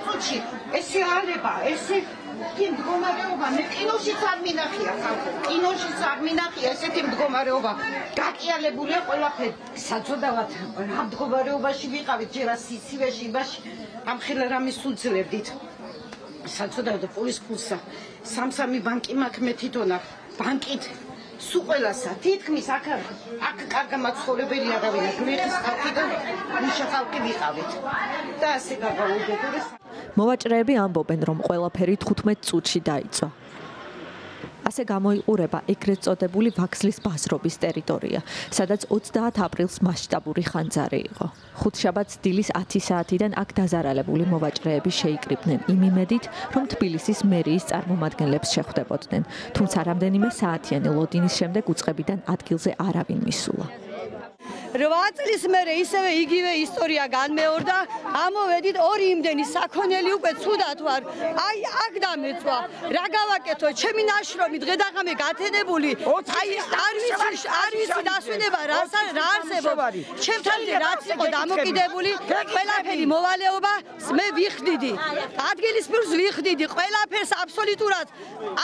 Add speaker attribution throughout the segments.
Speaker 1: წუთში ესე არება, ესე იმ მდგომარეობა მე კინოშიც არ მინახია ხალხო. კინოშიც არ მინახია ესეთი მდგომარეობა. გაკიალებულია ყველაფერი. საწოდავად რა მდგომარეობაში ვიყავით ჯერ სიცივეში, იმაში ამხელა რამის უძლებდით. საწოდავად პოლის ფულსა. სამსამი ბანკი მაქვს მე თვითონა. ბანკით სულ ყველასა თითქმის აქ კარგა მაცხოვრებელი არავინ არ გვიხის ხალხი და მუშა ხალხი ვიყავით. და ასე გავაუგებო.
Speaker 2: მოვაჭრეები ამბობენ, რომ ყველაფერი 15 წუთში დაიწყო. ასე გამოიყურება ეგრეთ წოდებული ვაქსლის ბაზრობის ტერიტორია, სადაც 30 აპრილს მასშტაბური ხანძარი იყო. ხუთშაბათს დილის 10 საათიდან აქ დაზარალებული მოვაჭრეები შეიკრიბნენ იმ იმედით, რომ თბილისის მერიის წარმომადგენლებს შეხვდებოდნენ, თუმცა რამდენიმე საათიანი ლოდინის შემდეგ უწყებიდან ადგილზე არავინ მისულა.
Speaker 3: 8 წლის მერე ისევე იგივე ისტორია განმეორდა, ამოვედით ორი იმდენი საქონელი უკვე ცუდად ვარ. აი აქ დამეწვა. რა გავაკეთო? ჩემი ნაშრომი დღე-დაღამე გათენებული. აი არ ვიცი დასვენება რა არსებობს. ჩემთან რაც იყო დამოკიდებული, ყველაფერი მოვალეობა მე ვიხდიდი. ადგილის პირს ვიხდიდი, ყველაფერს აბსოლუტურად.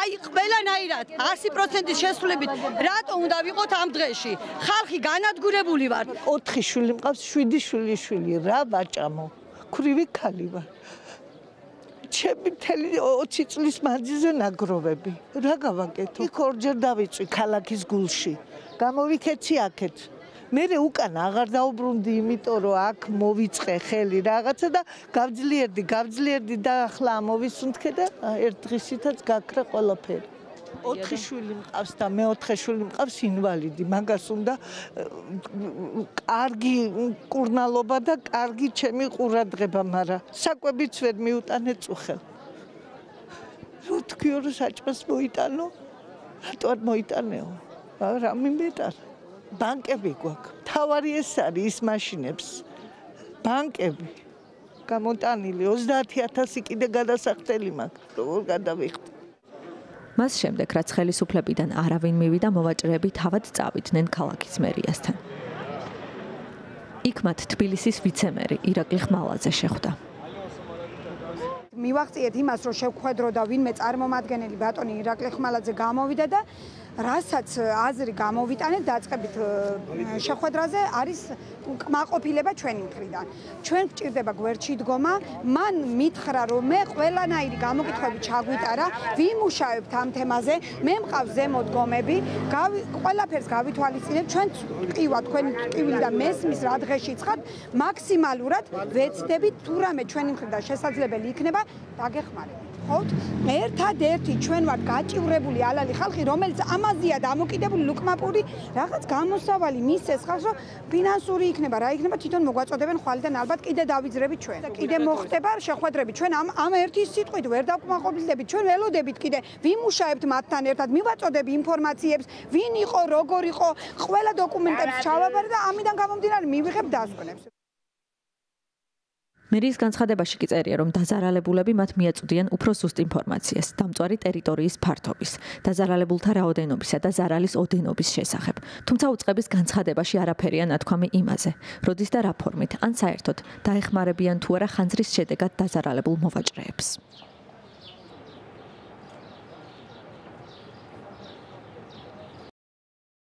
Speaker 3: აი ყველანაირად 100% შესრულებით. რატო უნდა ვიყოთ ამ დღეში? ხალხი განადგურებული
Speaker 4: 4 შვილი მყავს, 7 შვილი, რა ვაჭამო? ქრივი ქალი ვარ. ჩემი მთელი 20 წლის მანძილზე ნაგროვები. რა გავაკეთო? იქ ორჯერ დავიწვი ქალაქის გულში. გამოვიქეცი აქეთ. მე უკან აღარ დაუბრუნდი, იმიტომ რომ აქ მოვიწყე ხელი რაღაცა და გავძლიერდი და ახლა მოვისუნთქე და ერთ დღისითაც გაქრა ყველაფერი. 4 შვილი მყავს და მეოთხე შვილი მყავს ინვალიდი. მაგას უნდა კარგი კურნალობა და კარგი ჩემი ყურადღება, მაგრამ საკვებიც ვერ მიუტანე წუხელ. რო თქვიო რომ საჭმელს მოიტანო, რატო არ მოიტანეო? რა მიმეტარ? ბანკები გვაქვს. თავარი ეს არის ის მაშინებს. ბანკები გამოტანილი 30,000 კიდე გადასახდელი მაქვს. როგორ გადავიხდი?
Speaker 2: მას შემდეგ, რაც ხელისუფლებიდან არავინ მივიდა, მოვაჭრეები თავად წავიდნენ ქალაქის მერიასთან. იქ მათ თბილისის ვიცემერი ირაკლი ხმალაძე შეხვდა.
Speaker 5: მივახციეთ იმას, რომ შევხვედრო და ვინმე წარმომადგენელი ბატონი ირაკლი ხმალაძე გამოვიდა და რასაც აზრი გამოვიტანეთ დაწყებით შეხვედრაზე არის კმაყოფილება ჩვენი მხრიდან. ჩვენ გვჭირდება გვერდში დგომა, მან მითხრა რომ მე ყველანაირი გამოკითხვები ჩაგვიტარა, ვიმუშავებთ ამ თემაზე, მე მყავს ზემო დგომები, ყველაფერს გავითვალისწინებ, ჩვენ ტყივა თქვენი ტყივილი და მესმის რა დღეში ცხად, მაქსიმალურად ვეცდებით თუ რამე ჩვენი მხრიდან შესაძლებელი იქნება დაგეხმარებით. ხოთ ერთადერთი ჩვენ ვართ გაჭივრებული ალალი ხალხი, რომელიც ამაზეა დამოკიდებული ლუკმაპური რაღაც გამოსავალი მისცეს ხალხს, რომ ფინანსური იქნება, რა იქნება, თვითონ მოგვაწოდებენ ხვალიდან ალბათ კიდე დავიძრებით ჩვენ. და კიდე მოხდება შეხვედრები. ჩვენ ამ ერთი სიტყვით ვერ დავკმაყოფილდებით, ჩვენ ველოდებით კიდე ვიმუშავებთ მათთან ერთად, მივაწოდები ინფორმაციებს, ვინ იყო, როგორ იყო, ყველა დოკუმენტებს ჩავაბარე და ამიდან გამომდინარე მივიღებ დასკვნებს.
Speaker 2: მერიის განცხადებაში კი წერია, რომ დაზარალებულები მათ მიაწვდიან უფრო ზუსტ ინფორმაციას დამწვარი ტერიტორიის ფართობის, დაზარალებულთა რაოდენობისა და ზარალის ოდენობის შესახებ. თუმცა უწყების განცხადებაში არაფერია ნათქვამი იმაზე, როდის და რა ფორმით, ან საერთოდ დაეხმარებიან თუ არა ხანძრის შედეგად დაზარალებულ მოვაჭრეებს.